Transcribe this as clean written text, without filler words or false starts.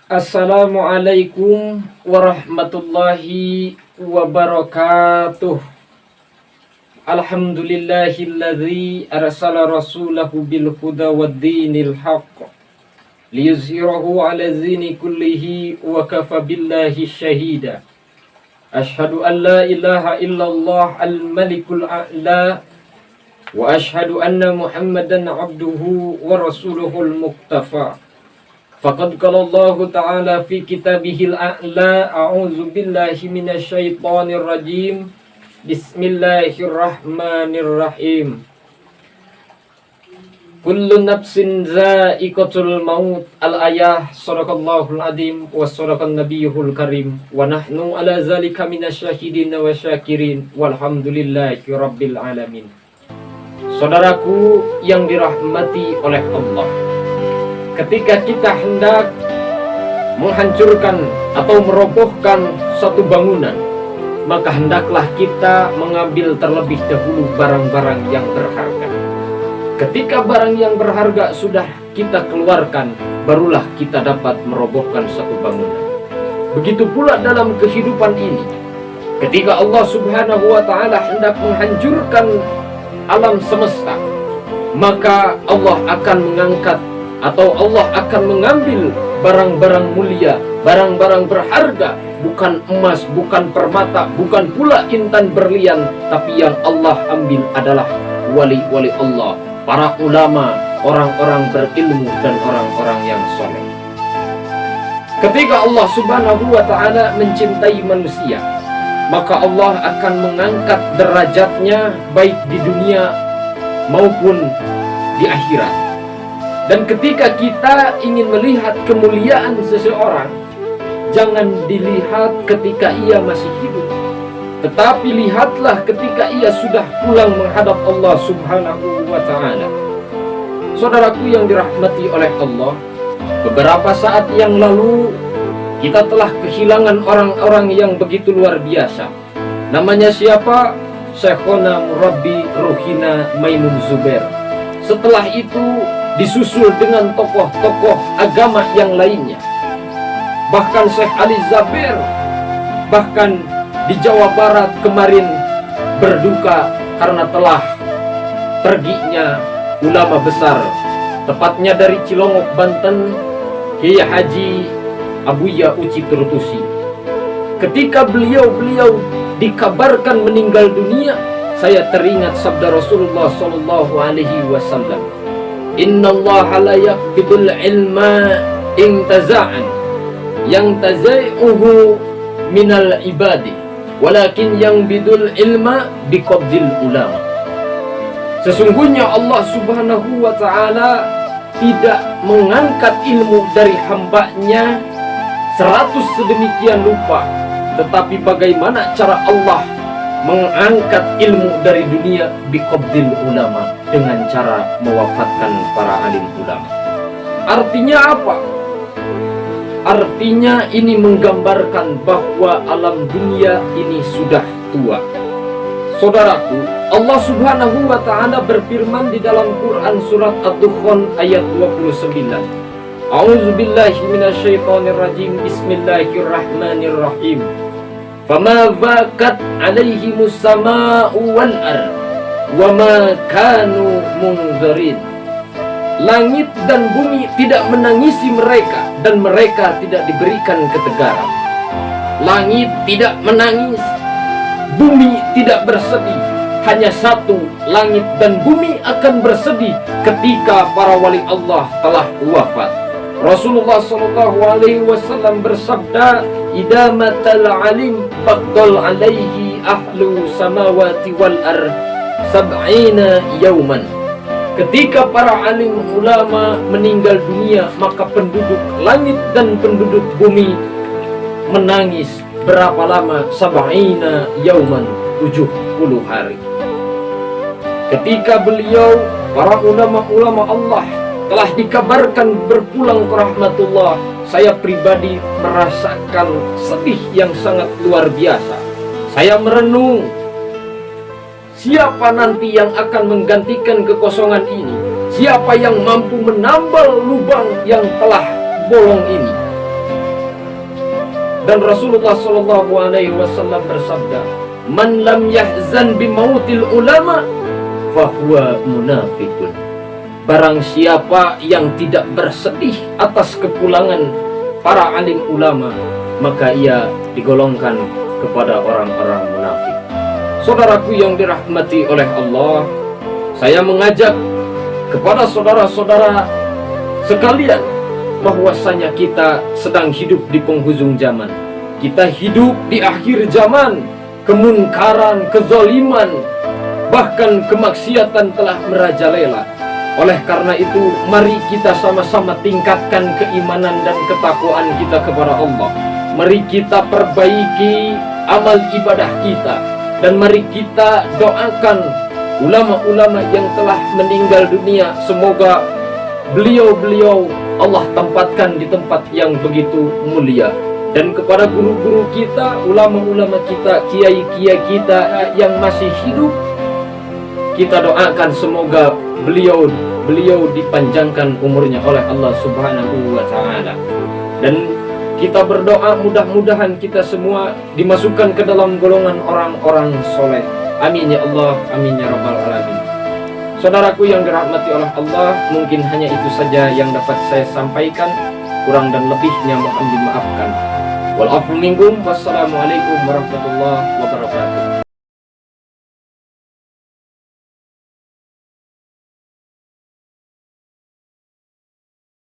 Assalamualaikum warahmatullahi wabarakatuh. Alhamdulillahilladzi arsala rasulahu bil huda waddinil haqq liyuzhirahu ala dzini kullihi wa kafa billahi syahida. Asyhadu an la ilaha illallah al-malikul a'la wa asyhadu anna Muhammadan abduhu wa rasuluhul muqtafa. Faqad qala Allah Ta'ala fi kitabihil a'la, a'udzu billahi minasy syaithanir rajim. Bismillahirrahmanirrahim. Kullu nafsin za'iqatul maut. Al-ayah. Shadaqallahul azim wa shadaqan nabiyyul karim wa nahnu ala zalika minasy syahidin wa syakirin walhamdulillahi rabbil alamin. Saudaraku yang dirahmati oleh Allah, ketika kita hendak menghancurkan atau merobohkan suatu bangunan, maka hendaklah kita mengambil terlebih dahulu barang-barang yang berharga. Ketika barang yang berharga sudah kita keluarkan, barulah kita dapat merobohkan suatu bangunan. Begitu pula dalam kehidupan ini, ketika Allah Subhanahu wa Ta'ala hendak menghancurkan alam semesta, maka Allah akan mengangkat atau Allah akan mengambil barang-barang mulia, barang-barang berharga, bukan emas, bukan permata, bukan pula intan berlian, tapi yang Allah ambil adalah wali-wali Allah, para ulama, orang-orang berilmu dan orang-orang yang soleh. Ketika Allah Subhanahu wa Ta'ala mencintai manusia, maka Allah akan mengangkat derajatnya baik di dunia maupun di akhirat. Dan ketika kita ingin melihat kemuliaan seseorang, jangan dilihat ketika ia masih hidup, tetapi lihatlah ketika ia sudah pulang menghadap Allah Subhanahu wa Ta'ala. Saudaraku yang dirahmati oleh Allah, beberapa saat yang lalu kita telah kehilangan orang-orang yang begitu luar biasa. Namanya siapa? Syekhona Murabbi Ruhina Maimun Zubair. Setelah itu disusul dengan tokoh-tokoh agama yang lainnya. Bahkan Syekh Ali Zabir, bahkan di Jawa Barat kemarin berduka karena telah perginya ulama besar, tepatnya dari Cilongok, Banten, Kiai Haji Abuya Uci Turtusi. Ketika beliau dikabarkan meninggal dunia, saya teringat sabda Rasulullah sallallahu alaihi wasallam, Innallaha la yaqbidul ilma intaza'an yang tazai'uhu minal ibadi walakin yang bidul ilma biqabdil ulama. Sesungguhnya Allah Subhanahu wa Ta'ala tidak mengangkat ilmu dari hambanya 100 sedemikian rupa, tetapi bagaimana cara Allah mengangkat ilmu dari dunia biqabdil ulama, dengan cara mewafatkan para alim ulama. Artinya apa? Artinya ini menggambarkan bahwa alam dunia ini sudah tua. Saudaraku, Allah Subhanahu wa Ta'ala berfirman di dalam Quran surat Ad-Dukhan ayat 29. A'udzubillahi minasyaitonirrajim. Bismillahirrahmanirrahim. Fama bakat alaihimus sama'u wal ard wa ma kanu munzirin. Langit dan bumi tidak menangisi mereka dan mereka tidak diberikan ketegaran. Langit tidak menangis, bumi tidak bersedih. Hanya satu, langit dan bumi akan bersedih ketika para wali Allah telah wafat. Rasulullah sallallahu alaihi wasallam bersabda, "Idza matal alim faqdal alaihi ahlu samawati wal ard sab'ina yauman." Ketika para alim ulama meninggal dunia, maka penduduk langit dan penduduk bumi menangis berapa lama? Sab'ina yauman, 70 hari. Ketika beliau, para ulama-ulama Allah telah dikabarkan berpulang ke rahmatullah, saya pribadi merasakan sedih yang sangat luar biasa. Saya merenung, siapa nanti yang akan menggantikan kekosongan ini? Siapa yang mampu menambal lubang yang telah bolong ini? Dan Rasulullah Shallallahu Alaihi Wasallam bersabda, "Man lam yahzan bimautil ulama, fahuwa munafiqun." Barang siapa yang tidak bersedih atas kepulangan para alim ulama, maka ia digolongkan kepada orang-orang munafik. Saudaraku yang dirahmati oleh Allah, saya mengajak kepada saudara-saudara sekalian bahwasanya kita sedang hidup di penghujung zaman. Kita hidup di akhir zaman. Kemunkaran, kezaliman, bahkan kemaksiatan telah merajalela. Oleh karena itu, mari kita sama-sama tingkatkan keimanan dan ketakwaan kita kepada Allah. Mari kita perbaiki amal ibadah kita, dan mari kita doakan ulama-ulama yang telah meninggal dunia. Semoga beliau-beliau Allah tempatkan di tempat yang begitu mulia. Dan kepada guru-guru kita, ulama-ulama kita, kiai-kiai kita yang masih hidup, kita doakan semoga beliau dipanjangkan umurnya oleh Allah Subhanahu wa Ta'ala. Dan kita berdoa mudah-mudahan kita semua dimasukkan ke dalam golongan orang-orang soleh. Amin ya Allah, amin ya Rabbal Alamin. Saudaraku yang dirahmati oleh Allah, mungkin hanya itu saja yang dapat saya sampaikan. Kurang dan lebihnya mohon dimaafkan. Wal afu minkum. Wassalamualaikum warahmatullahi wabarakatuh.